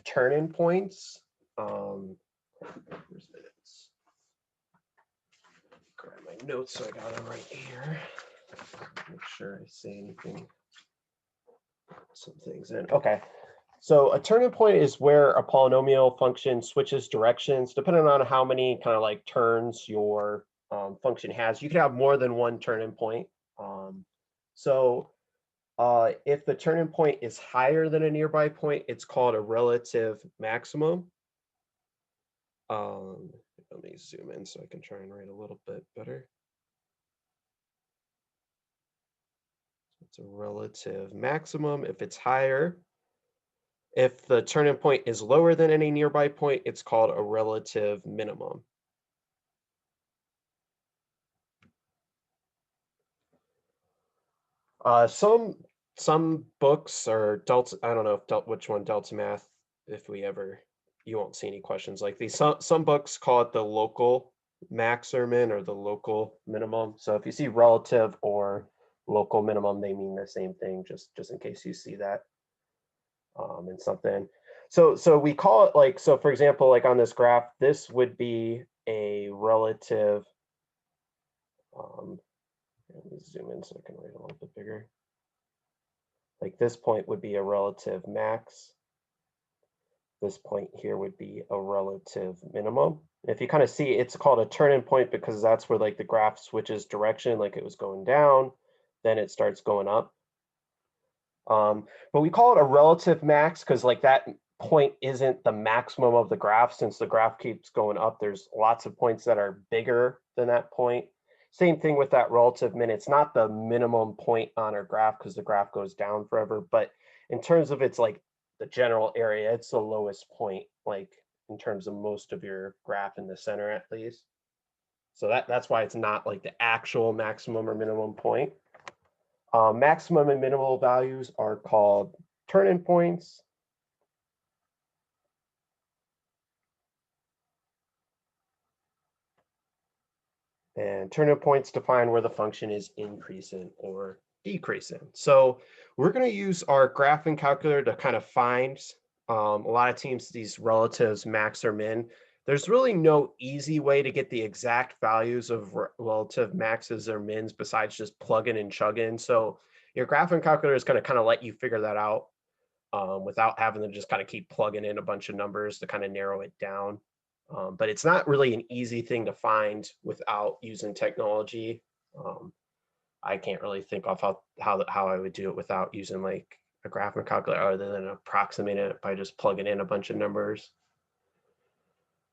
turn-in points. Where's minutes? Grab my notes so I got them right here. Make sure I say anything. Some things in. Okay. So a turn-in point is where a polynomial function switches directions depending on how many kind of like turns your function has. You can have more than one turn-in point. So if the turn-in point is higher than a nearby point, it's called a relative maximum. Let me zoom in so I can try and write a little bit better. It's a relative maximum if it's higher. If the turn-in point is lower than any nearby point, it's called a relative minimum. Some books or Delta, I don't know if which one, Delta Math, if we ever, you won't see any questions like these. Some books call it the local max or min or the local minimum. So if you see relative or local minimum, they mean the same thing, just in case you see that in something. So we call it like, so for example, like on this graph, this would be a relative, let me zoom in so I can write a little bit bigger. Like this point would be a relative max. This point here would be a relative minimum. If you kind of see, it's called a turn-in point because that's where like the graph switches direction, like it was going down, then it starts going up. But we call it a relative max because like that point isn't the maximum of the graph. Since the graph keeps going up, there's lots of points that are bigger than that point. Same thing with that relative min. It's not the minimum point on our graph because the graph goes down forever. But in terms of its like the general area, it's the lowest point, like in terms of most of your graph in the center at least. So that's why it's not like the actual maximum or minimum point. Maximum and minimal values are called turn-in points. And turn-in points define where the function is increasing or decreasing. So we're going to use our graphing calculator to kind of find a lot of times these relatives max or min. There's really no easy way to get the exact values of relative maxes or mins besides just plugging and chugging. So your graphing calculator is going to kind of let you figure that out without having to just kind of keep plugging in a bunch of numbers to kind of narrow it down. But it's not really an easy thing to find without using technology. I can't really think off how I would do it without using like a graphing calculator other than approximating it by just plugging in a bunch of numbers.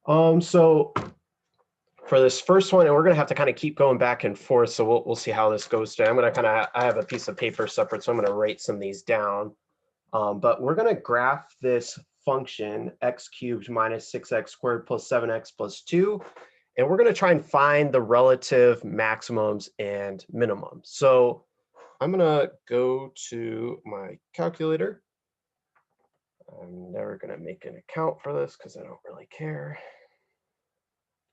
So for this first one, and we're going to have to kind of keep going back and forth, so we'll see how this goes down. I'm going to I have a piece of paper separate, so I'm going to write some of these down. But we're going to graph this function x cubed minus 6x squared plus 7x plus 2. And we're going to try and find the relative maximums and minimums. So I'm going to go to my calculator. I'm never going to make an account for this because I don't really care.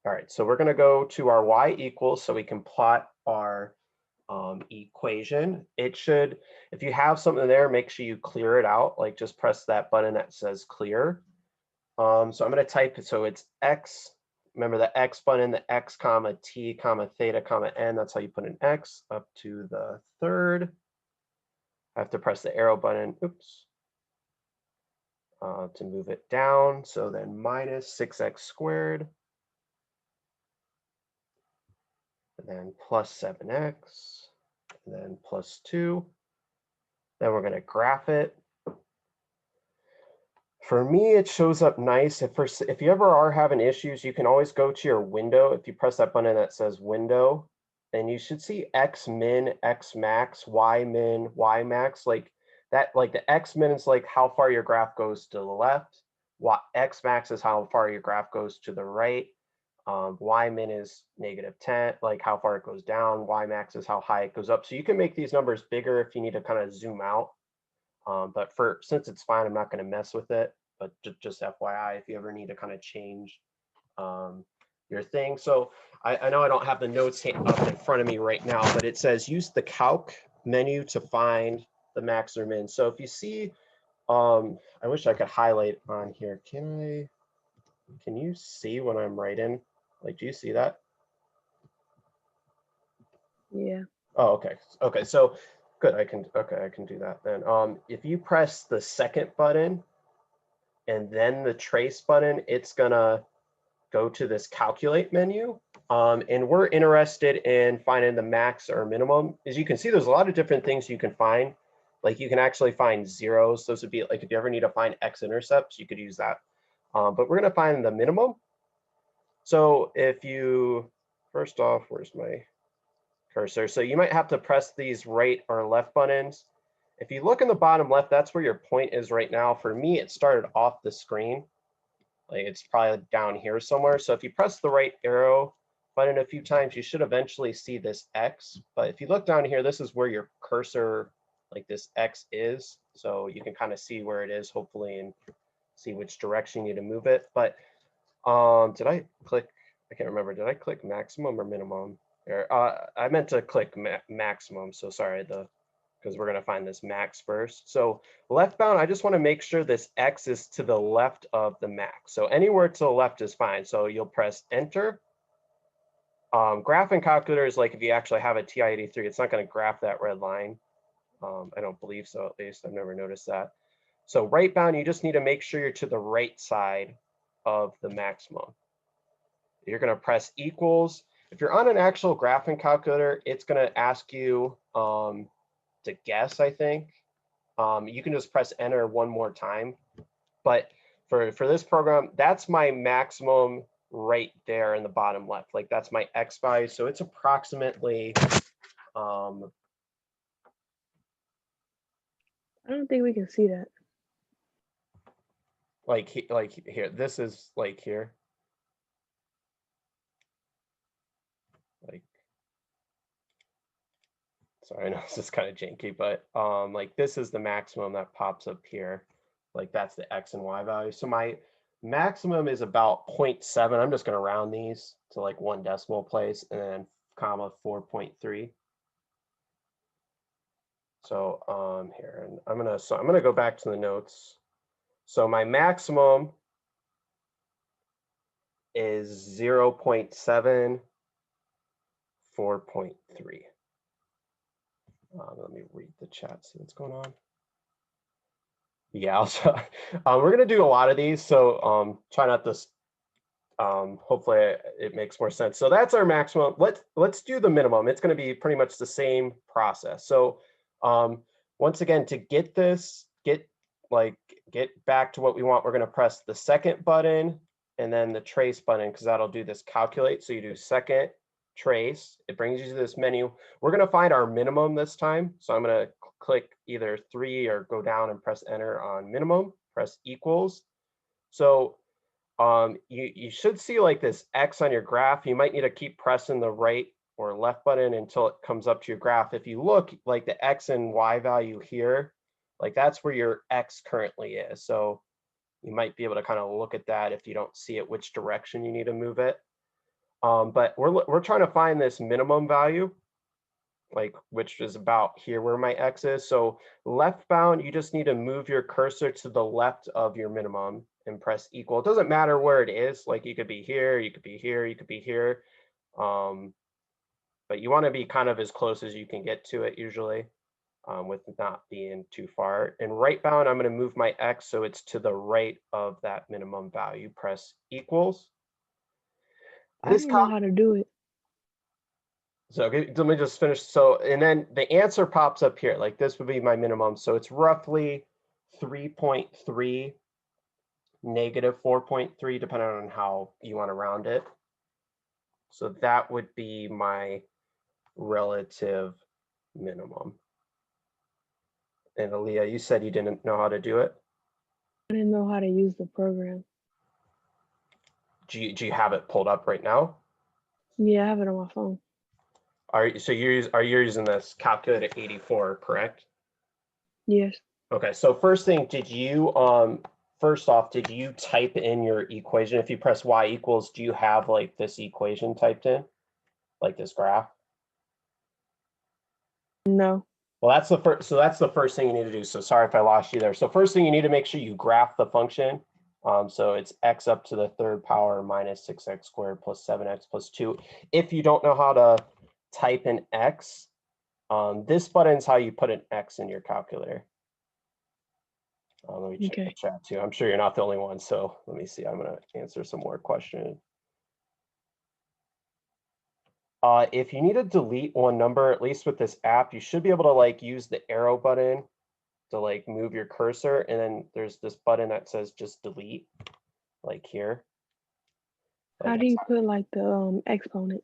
All right, so we're going to go to our y equals so we can plot our equation. It should, if you have something there, make sure you clear it out. Like just press that button that says clear. So I'm going to type it. So it's x. Remember the x button, the x comma t comma theta comma n. That's how you put an x up to the third. I have to press the arrow button. Oops. To move it down. So then minus 6x squared. And then plus 7x. And then plus 2. Then we're going to graph it. For me, it shows up nice. If you ever are having issues, you can always go to your window. If you press that button that says window, and you should see x min, x max, y min, y max. Like that, like the x min is like how far your graph goes to the left. X max is how far your graph goes to the right. Y min is -10, like how far it goes down. Y max is how high it goes up. So you can make these numbers bigger if you need to kind of zoom out. But since it's fine, I'm not going to mess with it. But just FYI, if you ever need to kind of change your thing. So I know I don't have the notes up in front of me right now, but it says use the calc menu to find the max or min. So if you see I wish I could highlight on here. Can you see what I'm writing? Like, do you see that? Yeah. Oh, okay. Okay, so good. I can do that then. If you press the second button and then the trace button, it's gonna go to this calculate menu. And we're interested in finding the max or minimum. As you can see, there's a lot of different things you can find. Like you can actually find zeros. Those would be like if you ever need to find x-intercepts, you could use that. But we're gonna find the minimum. So if you, first off, where's my cursor? So you might have to press these right or left buttons. If you look in the bottom left, that's where your point is right now. For me, it started off the screen. Like it's probably down here somewhere. So if you press the right arrow button a few times, you should eventually see this X. But if you look down here, this is where your cursor, like this X is. So you can kind of see where it is, hopefully, and see which direction you need to move it. But did I click? I can't remember. Did I click maximum or minimum? I meant to click maximum. So sorry, because we're going to find this max first. So left bound, I just want to make sure this X is to the left of the max. So anywhere to the left is fine. So you'll press enter. Graphing calculator is like if you actually have a TI-83, it's not going to graph that red line. I don't believe so, at least. I've never noticed that. So right bound, you just need to make sure you're to the right side of the maximum. You're going to press equals. If you're on an actual graphing calculator, it's going to ask you to guess, I think. You can just press enter one more time. But for this program, that's my maximum right there in the bottom left. Like that's my X value. So it's approximately, I don't think we can see that. like here, this is like here. Like, sorry, I know this is kind of janky, but like this is the maximum that pops up here. Like that's the X and Y value. So my maximum is about 0.7. I'm just going to round these to like 1 decimal place and then comma 4.3. So here, and I'm gonna go back to the notes. So my maximum is 0.7, 4.3. Let me read the chat, see what's going on. Yeah, also, we're gonna do a lot of these, so try not to. Hopefully it makes more sense. So that's our maximum. Let's do the minimum. It's going to be pretty much the same process. So once again, to get this, get back to what we want, we're going to press the second button and then the trace button because that'll do this calculate. So you do second, trace. It brings you to this menu. We're going to find our minimum this time. So I'm going to click either 3 or go down and press enter on minimum, press equals. So you should see like this X on your graph. You might need to keep pressing the right or left button until it comes up to your graph. If you look like the X and Y value here, like that's where your X currently is. So you might be able to kind of look at that if you don't see it, which direction you need to move it. But we're trying to find this minimum value, like which is about here where my X is. So left bound, you just need to move your cursor to the left of your minimum and press equal. It doesn't matter where it is. Like you could be here, you could be here, you could be here. But you want to be kind of as close as you can get to it usually with not being too far. And right bound, I'm going to move my X so it's to the right of that minimum value. Press equals. I don't know how to do it. So let me just finish. So, and then the answer pops up here. Like this would be my minimum. So it's roughly 3.3, negative 4.3, depending on how you want to round it. So that would be my relative minimum. And Aaliyah, you said you didn't know how to do it. I didn't know how to use the program. Do you have it pulled up right now? Yeah, I have it on my phone. Are you using this calculator 84, correct? Yes. Okay, so first thing, first off, did you type in your equation? If you press y equals, do you have like this equation typed in, like this graph? No. Well, that's the first. So that's the first thing you need to do. So sorry if I lost you there. So first thing you need to make sure you graph the function. So it's x up to the third power minus 6x squared plus 7x plus 2. If you don't know how to type in x, this button is how you put an x in your calculator. Let me check the chat too. I'm sure you're not the only one. So let me see. I'm going to answer some more questions. If you need to delete one number, at least with this app, you should be able to like use the arrow button to like move your cursor, and then there's this button that says just delete, like here. How do you put like the exponent?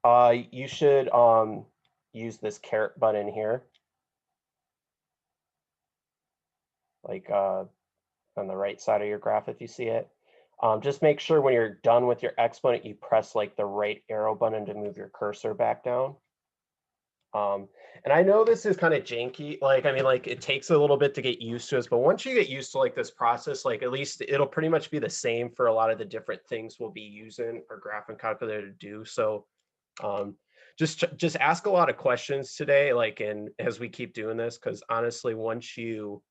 You should use this caret button here, like on the right side of your graph if you see it. Just make sure when you're done with your exponent, you press like the right arrow button to move your cursor back down. And I know this is kind of janky. Like, I mean, like it takes a little bit to get used to this, but once you get used to like this process, like at least it'll pretty much be the same for a lot of the different things we'll be using our graphing calculator to do. So just ask a lot of questions today, like, and as we keep doing this, because honestly, once you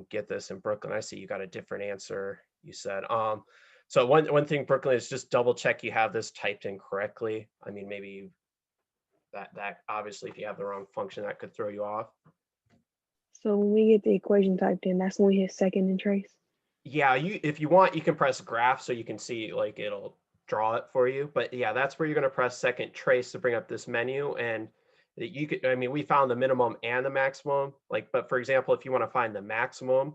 get this in Brooklyn, I see you got a different answer, you said. So one thing, Brooklyn, is just double check you have this typed in correctly. I mean, maybe you that obviously if you have the wrong function that could throw you off. So when we get the equation typed in, that's when we hit second and trace. Yeah, if you want, you can press graph so you can see like it'll draw it for you. But yeah, that's where you're going to press second trace to bring up this menu. And you could, I mean, we found the minimum and the maximum. Like, but for example, if you want to find the maximum,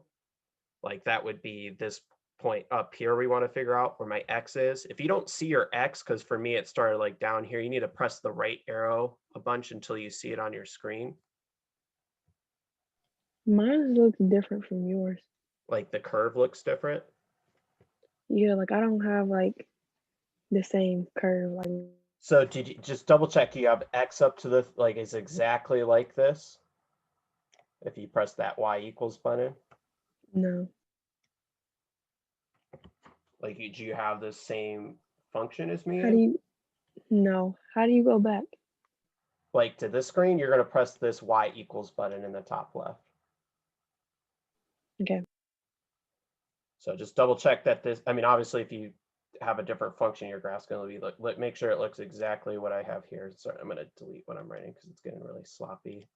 like that would be this point up here we want to figure out where my x is. If you don't see your x, because for me it started like down here, you need to press the right arrow a bunch until you see it on your screen. Mine looks different from yours. Like the curve looks different. Yeah, like I don't have like the same curve. Like, so did you just double check you have x up to the like is exactly like this if you press that y equals button? no. Like do you have the same function as me? How do you? No. How do you go back? Like to this screen, you're going to press this y equals button in the top left. Okay. So just double check that this, I mean, obviously if you have a different function, your graph's going to be, make sure it looks exactly what I have here. Sorry, I'm going to delete what I'm writing because it's getting really sloppy.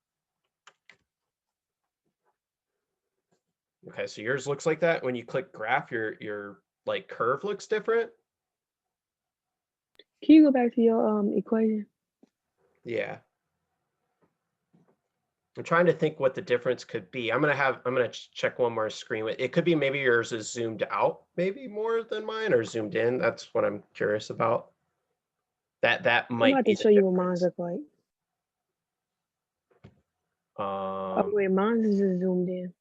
Okay, so yours looks like that. When you click graph, your like curve looks different. Can you go back to your equation? Yeah. I'm trying to think what the difference could be. I'm gonna check one more screen. It could be maybe yours is zoomed out, maybe more than mine, or zoomed in. That's what I'm curious about. That I'm might about be to the show you what mine difference. look like. Oh wait, mine is just zoomed in.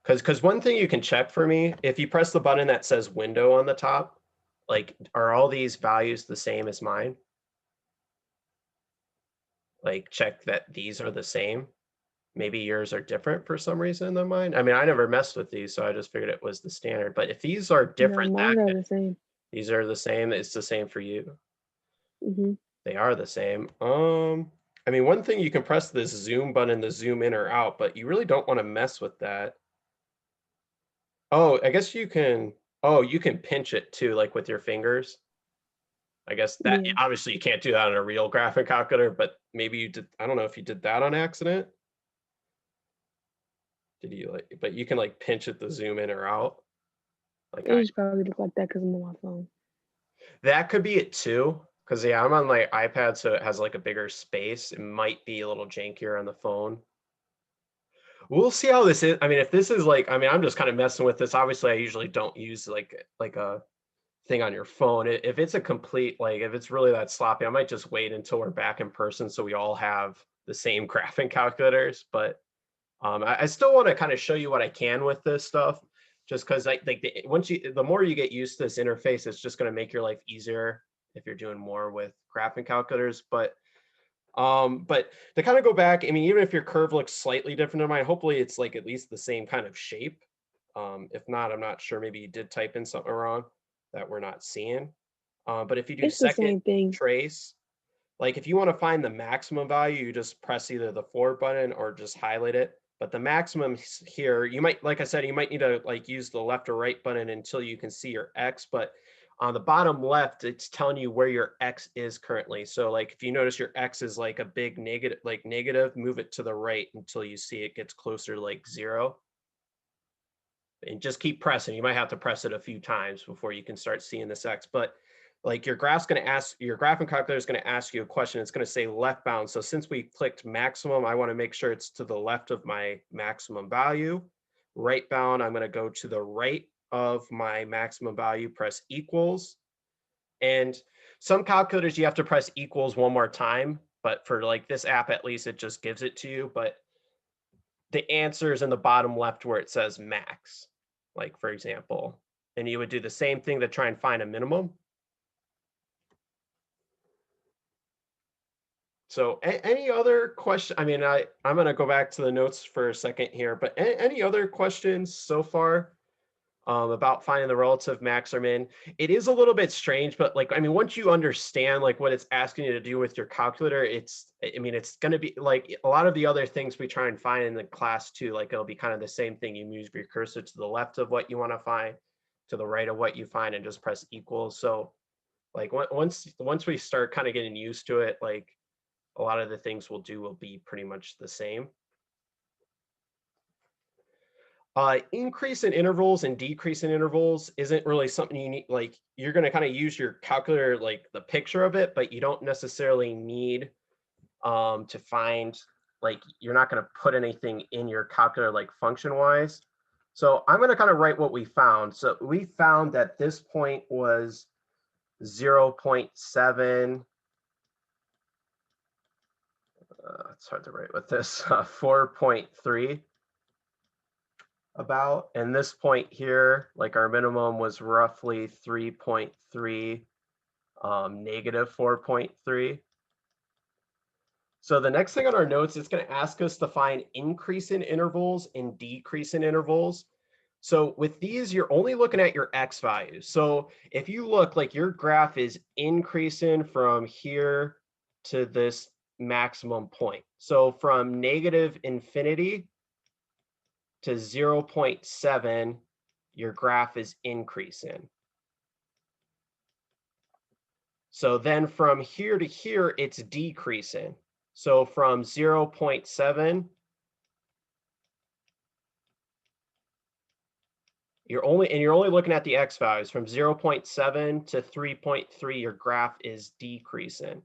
Because one thing you can check for me, if you press the button that says window on the top, like, are all these values the same as mine? Like, check that these are the same. Maybe yours are different for some reason than mine. I mean, I never messed with these, so I just figured it was the standard. But if these are No, different, mine are the same. these are the same. It's the same for you. Mm-hmm. They are the same. I mean, one thing you can press this zoom button to zoom in or out, but you really don't want to mess with that. Oh, I guess you can. Oh, you can pinch it too, like with your fingers. I guess that obviously you can't do that on a real graphic calculator, but maybe you did. I don't know if you did that on accident. Did you like? But you can like pinch it to zoom in or out. Like It just probably look like that because I'm on my phone. that could be it too. Because yeah, I'm on my iPad, so it has like a bigger space. It might be a little jankier on the phone. We'll see how this is. I mean, if this is like, I mean, I'm just kind of messing with this. Obviously, I usually don't use like a thing on your phone. If it's a complete, like if it's really that sloppy, I might just wait until we're back in person so we all have the same graphing calculators. But I still want to kind of show you what I can with this stuff, just because like the more you get used to this interface, it's just going to make your life easier if you're doing more with graphing calculators. But to kind of go back, I mean, even if your curve looks slightly different than mine, hopefully it's like at least the same kind of shape. If not, I'm not sure. Maybe you did type in something wrong that we're not seeing. But if you do It's the second same thing. trace, like if you want to find the maximum value, you just press either the 4 button or just highlight it. But the maximum here, you might, like I said, you might need to like use the left or right button until you can see your X. But on the bottom left, it's telling you where your X is currently. So like if you notice your X is like a big negative, like negative, move it to the right until you see it gets closer to like 0. And just keep pressing. You might have to press it a few times before you can start seeing this X. But like your graph's going to ask, your graphing calculator is going to ask you a question. It's going to say left bound. So since we clicked maximum, I want to make sure it's to the left of my maximum value. Right bound, I'm going to go to the right of my maximum value, press equals. And some calculators, you have to press equals one more time. But for like this app, at least it just gives it to you. But the answer is in the bottom left where it says max, like for example. And you would do the same thing to try and find a minimum. So any other question? I mean, I'm going to go back to the notes for a second here, but any other questions so far about finding the relative max or min? It is a little bit strange, but like, I mean, once you understand like what it's asking you to do with your calculator, I mean, it's going to be like a lot of the other things we try and find in the class too, like it'll be kind of the same thing. You move your cursor to the left of what you want to find, to the right of what you find, and just press equals. So like once we start kind of getting used to it, like a lot of the things we'll do will be pretty much the same. Increase in intervals and decrease in intervals isn't really something you need. Like you're going to kind of use your calculator, like the picture of it, but you don't necessarily need to find, like you're not going to put anything in your calculator like function wise. So I'm going to kind of write what we found. So we found that this point was 0.7. It's hard to write with this, 4.3 about. And this point here, like our minimum was roughly 3.3, negative 4.3. So the next thing on our notes, it's going to ask us to find increase in intervals and decrease in intervals. So with these, you're only looking at your X values. So if you look, like your graph is increasing from here to this maximum point. So from negative infinity to 0.7, your graph is increasing. So then from here to here, it's decreasing. So from 0.7, you're only looking at the X values. From 0.7 to 3.3, your graph is decreasing.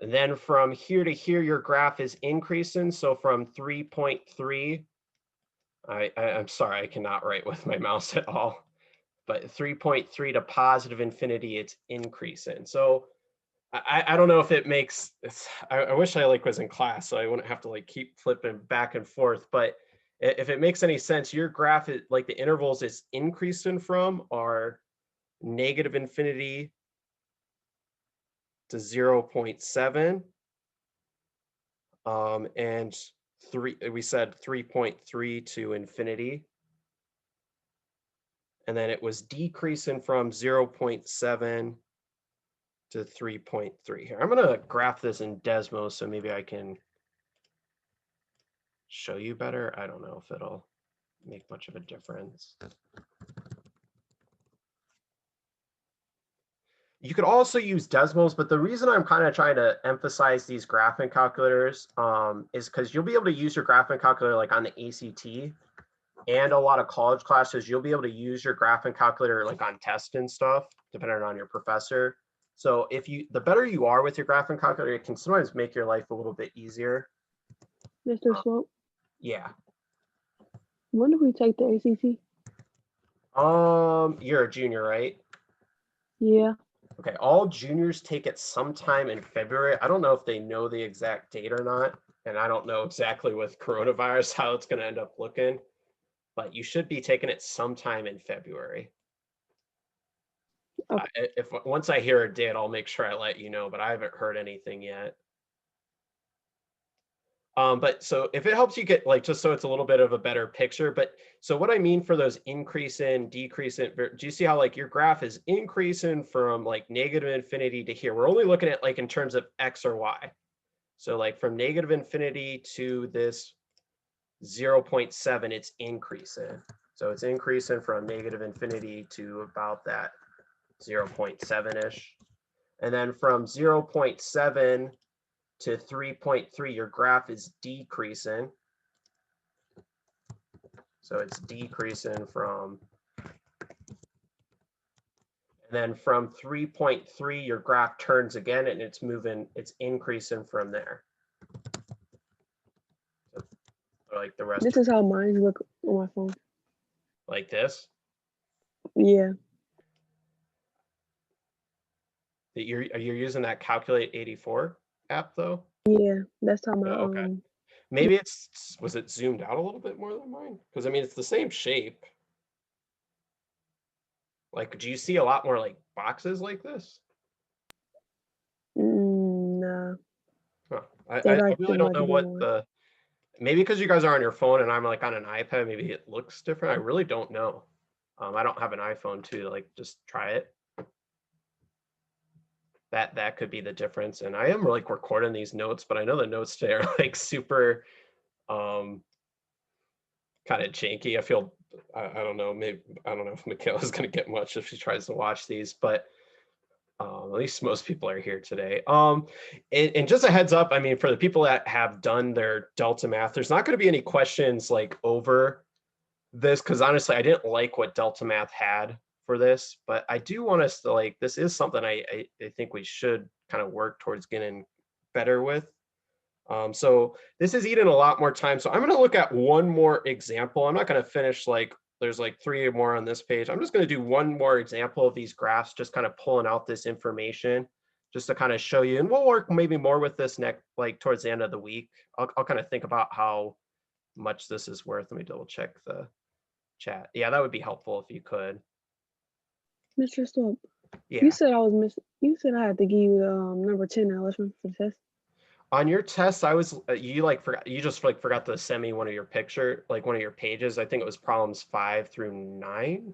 And then from here to here, your graph is increasing. So from 3.3, I'm sorry, I cannot write with my mouse at all. But 3.3 to positive infinity, it's increasing. So I don't know if it makes, I wish I like was in class so I wouldn't have to like keep flipping back and forth. But if it makes any sense, your graph is like the intervals it's increasing from are negative infinity to 0.7. And we said 3.3 to infinity. And then it was decreasing from 0.7 to 3.3 here. I'm going to graph this in Desmos so maybe I can show you better. I don't know if it'll make much of a difference. You could also use Desmos, but the reason I'm kind of trying to emphasize these graphing calculators is because you'll be able to use your graphing calculator like on the ACT and a lot of college classes. You'll be able to use your graphing calculator like on tests and stuff, depending on your professor. So the better you are with your graphing calculator, it can sometimes make your life a little bit easier. Mr. Swope, Yeah. when do we take the ACT? You're a junior, right? Yeah. Okay, all juniors take it sometime in February. I don't know if they know the exact date or not, and I don't know exactly with coronavirus how it's going to end up looking, but you should be taking it sometime in February. Okay. If once I hear a date, I'll make sure I let you know, but I haven't heard anything yet. But so if it helps you get like, just so it's a little bit of a better picture, but so what I mean for those increase in, decrease in, do you see how like your graph is increasing from like negative infinity to here? We're only looking at like in terms of X or Y. So like from negative infinity to this 0.7, it's increasing. So it's increasing from negative infinity to about that 0.7-ish. And then from 0.7 to 3.3, your graph is decreasing. So it's decreasing from, and then from 3.3, your graph turns again and it's moving, it's increasing from there. So like the rest. This is how mine look on my phone. Like this? Yeah. That you're using that Calculate 84 app though? Yeah. That's how my Oh, okay. Maybe it's, was it zoomed out a little bit more than mine? Because I mean, it's the same shape. Like, do you see a lot more like boxes like this? nah. Huh. They I like the really don't know larger what one. the, maybe because you guys are on your phone and I'm like on an iPad, maybe it looks different. I really don't know. I don't have an iPhone too, like just try it. That could be the difference. And I am like recording these notes, but I know the notes today are like super kind of janky. I feel, I don't know, maybe, I don't know if Michaela's going to get much if she tries to watch these, but at least most people are here today. And just a heads up, I mean, for the people that have done their Delta Math, there's not going to be any questions like over this, because honestly, I didn't like what Delta Math had for this, but I do want us to like, this is something I think we should kind of work towards getting better with. So this is eating a lot more time. So I'm going to look at one more example. I'm not going to finish like, there's like 3 more on this page. I'm just going to do one more example of these graphs, just kind of pulling out this information just to kind of show you. And we'll work maybe more with this next, like towards the end of the week. I'll kind of think about how much this is worth. Let me double check the chat. Yeah, that would be helpful if you could. Mr. Stop. Yeah. You said I was missing. You said I had to give you number 10 now. Let's run for the test. On your test, I was you like forgot, you just like forgot to send me one of your picture, like one of your pages. I think it was problems 5 through 9.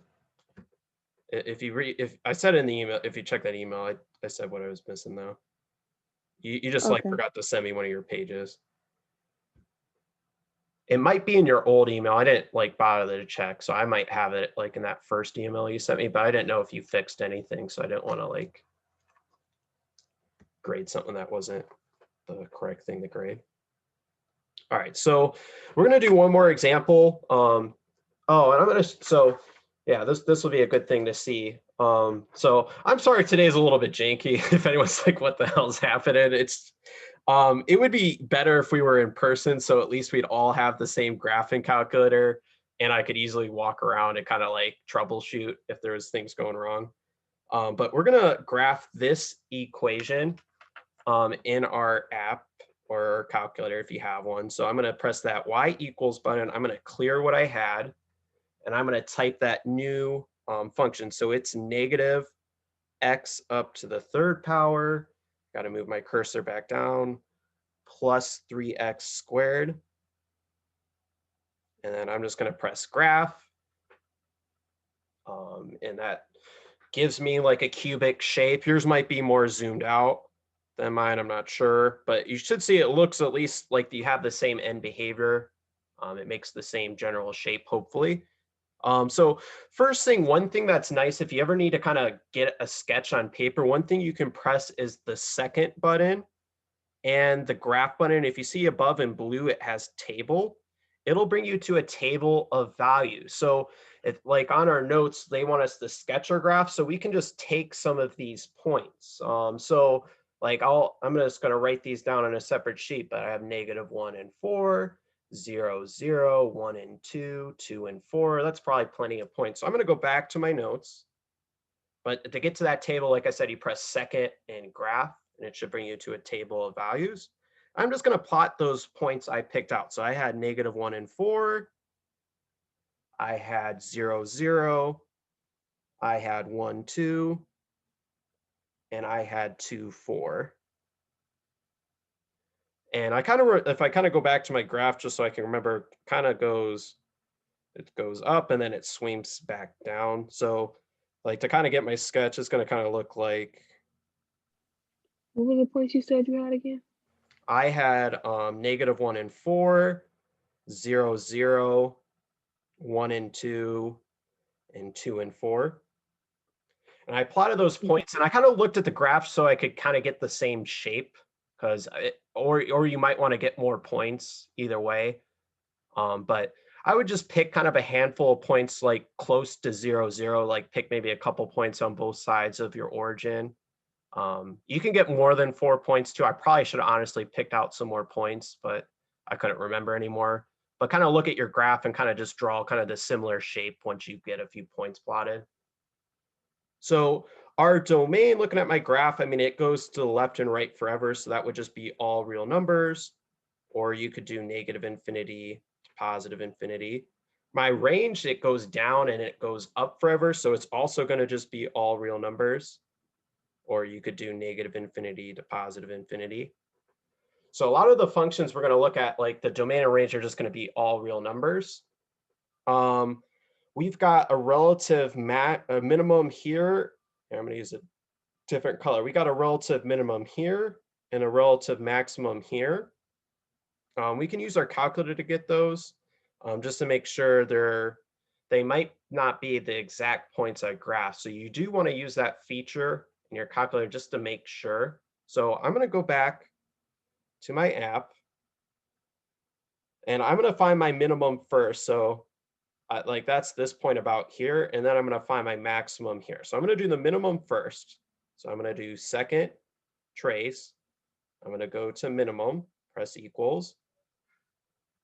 If you read, if I said in the email, if you check that email, I said what I was missing though. You just like Okay. forgot to send me one of your pages. It might be in your old email. I didn't like bother to check, so I might have it like in that first email you sent me, but I didn't know if you fixed anything, so I didn't want to like grade something that wasn't the correct thing to grade. All right, so we're gonna do one more example. Oh, and I'm gonna, so yeah, this will be a good thing to see. So I'm sorry today's a little bit janky. If anyone's like, what the hell's happening? It's it would be better if we were in person, so at least we'd all have the same graphing calculator and I could easily walk around and kind of like troubleshoot if there's things going wrong. But we're gonna graph this equation in our app or calculator if you have one. So I'm going to press that y equals button. I'm going to clear what I had, and I'm going to type that new function. So it's negative x up to the 3rd power. Got to move my cursor back down, plus 3x squared. And then I'm just going to press graph. And that gives me like a cubic shape. Yours might be more zoomed out than mine, I'm not sure, but you should see it looks at least like you have the same end behavior. It makes the same general shape, hopefully. So first thing, one thing that's nice, if you ever need to kind of get a sketch on paper, one thing you can press is the second button and the graph button. If you see above in blue, it has table. It'll bring you to a table of values. So if like on our notes, they want us to sketch our graph, so we can just take some of these points. So like I'm just gonna write these down on a separate sheet, but I have -1 and 4, 0, 0, 1 and 2, 2 and 4. That's probably plenty of points. So I'm gonna go back to my notes. But to get to that table, like I said, you press second and graph, and it should bring you to a table of values. I'm just going to plot those points I picked out. So I had -1 and 4. I had 0, 0. I had 1, 2. And I had 2, 4. And I kind of, if I kind of go back to my graph, just so I can remember, kind of goes, it goes up and then it swings back down. So like to kind of get my sketch, it's going to kind of look like What were the points you said you had again? I had -1 and 4, 0, 0, 1 and 2, and 2 and 4. And I plotted those points and I kind of looked at the graph so I could kind of get the same shape because or you might want to get more points either way. But I would just pick kind of a handful of points like close to 0, 0, like pick maybe a couple points on both sides of your origin. You can get more than 4 points too. I probably should have honestly picked out some more points, but I couldn't remember anymore. But kind of look at your graph and kind of just draw kind of the similar shape once you get a few points plotted. So our domain, looking at my graph, I mean, it goes to the left and right forever. So that would just be all real numbers, or you could do -infinity to +infinity. My range, it goes down and it goes up forever. So it's also going to just be all real numbers, or you could do -infinity to +infinity. So a lot of the functions we're going to look at, like the domain and range, are just going to be all real numbers. We've got a relative minimum here. I'm going to use a different color. We got a relative minimum here and a relative maximum here. We can use our calculator to get those, just to make sure they might not be the exact points I graph. So you do want to use that feature in your calculator just to make sure. So I'm going to go back to my app and I'm going to find my minimum first. So like that's this point about here, and then I'm going to find my maximum here. So I'm going to do the minimum first. So I'm going to do second trace. I'm going to go to minimum, press equals.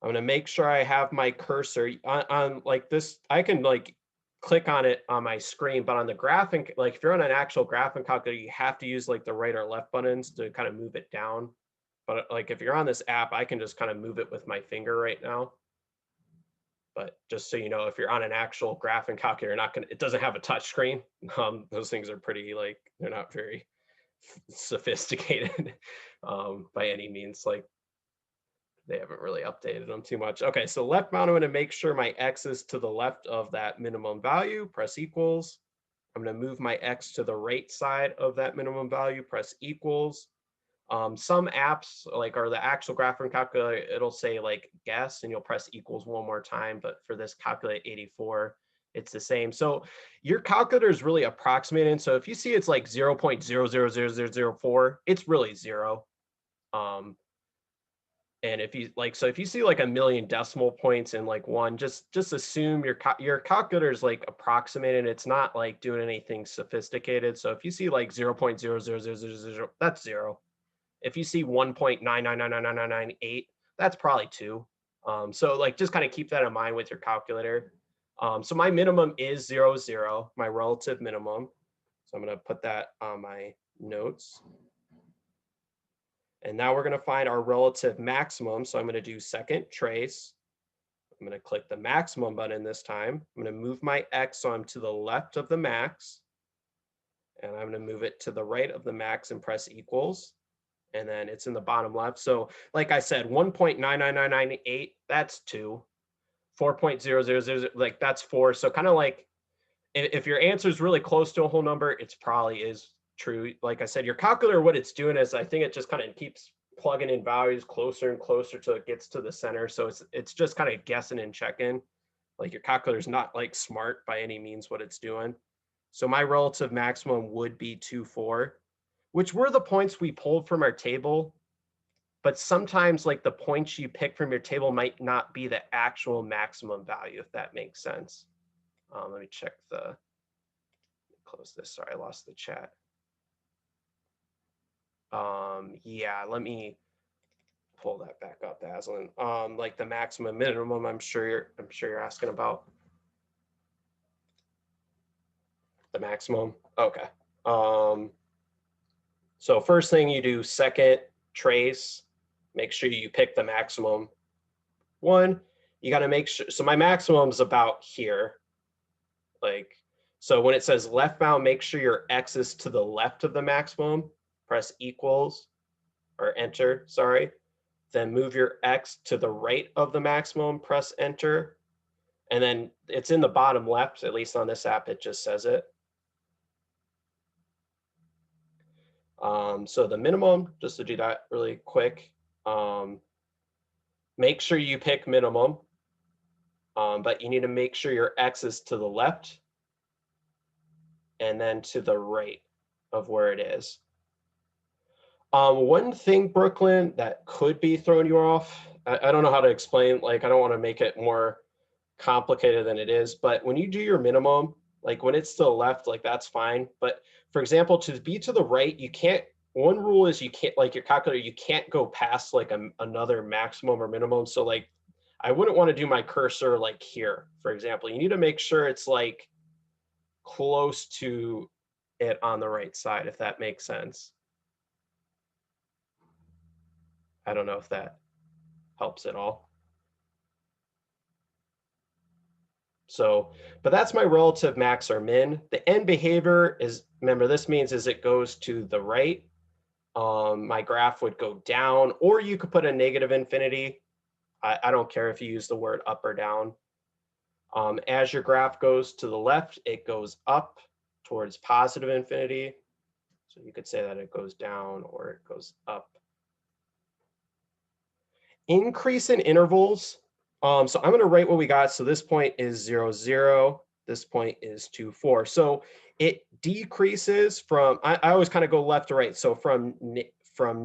I'm going to make sure I have my cursor on like this. I can like click on it on my screen, but on the graphing, like if you're on an actual graphing calculator, you have to use like the right or left buttons to kind of move it down. But like if you're on this app, I can just kind of move it with my finger right now. But just so you know, if you're on an actual graphing calculator, it doesn't have a touch screen. Those things are pretty like, they're not very sophisticated by any means. Like they haven't really updated them too much. Okay, so left mount, I'm going to make sure my X is to the left of that minimum value, press equals. I'm going to move my X to the right side of that minimum value, press equals. Some apps like are the actual graphing calculator, it'll say like guess and you'll press equals one more time. But for this calculate 84, it's the same. So your calculator is really approximating. So if you see it's like 0.000004, it's really 0. And if you like, so if you see like a million decimal points in like one, just assume your calculator is like approximating. It's not like doing anything sophisticated. So if you see like 0.000000, that's 0. If you see 1.9999998, that's probably 2. So like just kind of keep that in mind with your calculator. So my minimum is 0, 0, my relative minimum. So I'm going to put that on my notes. And now we're going to find our relative maximum. So I'm going to do second trace. I'm going to click the maximum button this time. I'm going to move my X so I'm to the left of the max. And I'm going to move it to the right of the max and press equals. And then it's in the bottom left. So like I said, 1.99998, that's 2. 4.000, like that's 4. So kind of like if your answer is really close to a whole number, it's probably is true. Like I said, your calculator, what it's doing is I think it just kind of keeps plugging in values closer and closer till it gets to the center. So it's just kind of guessing and checking. Like your calculator is not like smart by any means what it's doing. So my relative maximum would be 2, 4, which were the points we pulled from our table. But sometimes like the points you pick from your table might not be the actual maximum value, if that makes sense. Let me check close this. Sorry, I lost the chat. Yeah, let me pull that back up, Aslan. Like the maximum minimum, I'm sure you're asking about the maximum. Okay. So first thing you do, second trace, make sure you pick the maximum one. You got to make sure. So my maximum is about here. Like, so when it says left bound, make sure your X is to the left of the maximum. Press equals or enter, sorry. then move your X to the right of the maximum, press enter. And then it's in the bottom left, at least on this app, it just says it. So the minimum, just to do that really quick, make sure you pick minimum, but you need to make sure your X is to the left and then to the right of where it is. One thing, Brooklyn, that could be throwing you off, I don't know how to explain, like I don't want to make it more complicated than it is, but when you do your minimum, like when it's to the left, like that's fine. But for example, to be to the right, you can't, one rule is you can't, like your calculator, you can't go past like another maximum or minimum. So like, I wouldn't want to do my cursor like here, for example. You need to make sure it's like close to it on the right side, if that makes sense. I don't know if that helps at all. So, but that's my relative max or min. The end behavior is, remember, this means is it goes to the right. My graph would go down, or you could put a negative infinity. I don't care if you use the word up or down. As your graph goes to the left, it goes up towards positive infinity. So you could say that it goes down or it goes up. Increase in intervals. So I'm going to write what we got. So this point is 0, 0. This point is 2, 4. So it decreases from, I always kind of go left to right. So from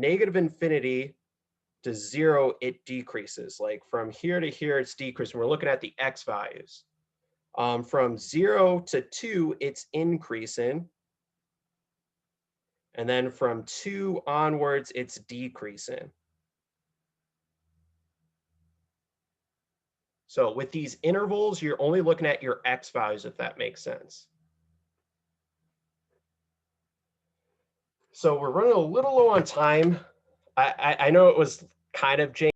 negative infinity to 0, it decreases. Like from here to here, it's decreasing. We're looking at the X values. From 0 to 2, it's increasing. And then from 2 onwards, it's decreasing. So with these intervals, you're only looking at your X values, if that makes sense. So we're running a little low on time. I know it was kind of janky.